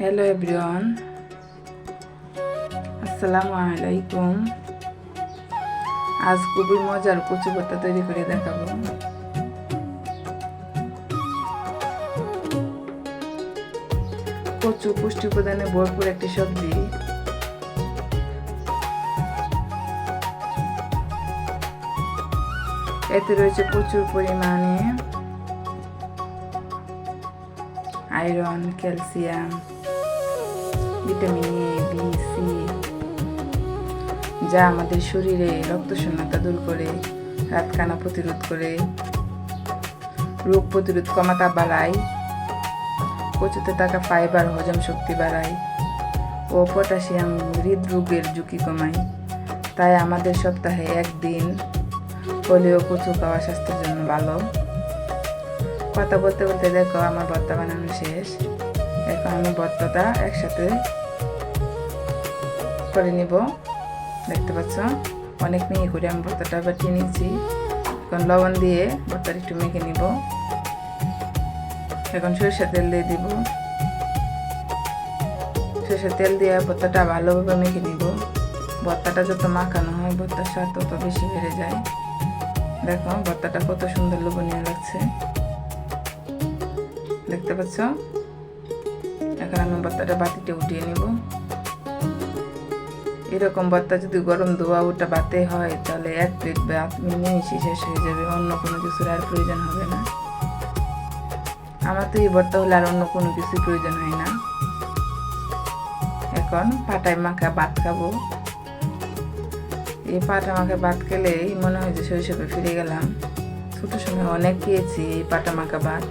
Hello everyone, আসসালামু আলাইকুম। আজ খুবই মজার কচু ভর্তা তৈরি করে দেখাবো। কচু পুষ্টি উপাদানে ভরপুর একটি সবজি। এতে রয়েছে প্রচুর পরিমাণে iron, calcium, vitamin A, B, C, যা আমাদের শরীরে রক্ত শূন্যতা দূর করে, রাতকানা প্রতিরোধ করে, রোগ প্রতিরোধ ক্ষমতা বাড়ায়, কচুতে থাকা ফাইবার হজম শক্তি বাড়ায় ও পটাশিয়াম হৃদরোগের ঝুঁকি কমায়। তাই আমাদের সপ্তাহে একদিন হলেও কচু খাওয়া স্বাস্থ্যের জন্য ভালো। কথা বলতে বলতে দেখো আমার ভর্তা বানানো শেষ। এখন আমি ভর্তাটা একসাথে করে নিব। দেখতে পাচ্ছ অনেক মিহি করে আমি ভর্তাটা বাটিয়ে নিয়েছি। এখন লবণ দিয়ে ভর্তাটা একটু মেখে নিব। এখন সরষের তেল দিয়ে দিব। সরষের তেল দিয়ে ভর্তাটা ভালোভাবে মেখে নিব। ভর্তাটা যত মাখানো হয় ভর্তার স্বাদ তত বেশি বেড়ে যায়। দেখো ভর্তাটা কত সুন্দর লোভনীয় লাগছে, দেখতে পাচ্ছ। এখন আমি ভর্তাটা বাটিতে উঠিয়ে নিব। এরকম ভর্তা যদি গরম ধোয়া ওটা ভাতে হয় তাহলে এক প্লেট ভাত মিনিমিশি শেষ হয়ে যাবে, অন্য কোনো কিছুর আর প্রয়োজন হবে না। আমার তো এই ভর্তা হলে আর অন্য কোনো কিছুর প্রয়োজন হয় না। এখন পাটায় মাখা ভাত খাবো। এই পাটা মাখা ভাত খেলেই মনে হয় যে শৈশবে ফিরে গেলাম। ছোট সময় অনেক খেয়েছি এই পাটা মাখা ভাত।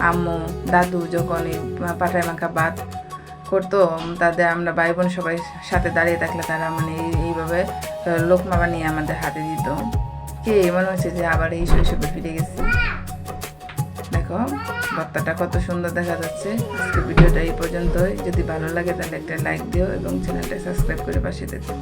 আম্মু দাদু যখন এই পাটায় মাখা ভাত করতো, তাদের আমরা ভাই বোন সবাই সাথে দাঁড়িয়ে থাকলে তারা মানে এইভাবে লোকমা বানিয়ে আমাদের হাতে দিত। কে মনে হচ্ছে যে আবার এই শৈশবে ফিরে গেছি। দেখো ভর্তাটা কত সুন্দর দেখা যাচ্ছে। আজকে ভিডিওটা এই পর্যন্তই। যদি ভালো লাগে তাহলে একটা লাইক দিও এবং চ্যানেলটা সাবস্ক্রাইব করে পাশে দেখো।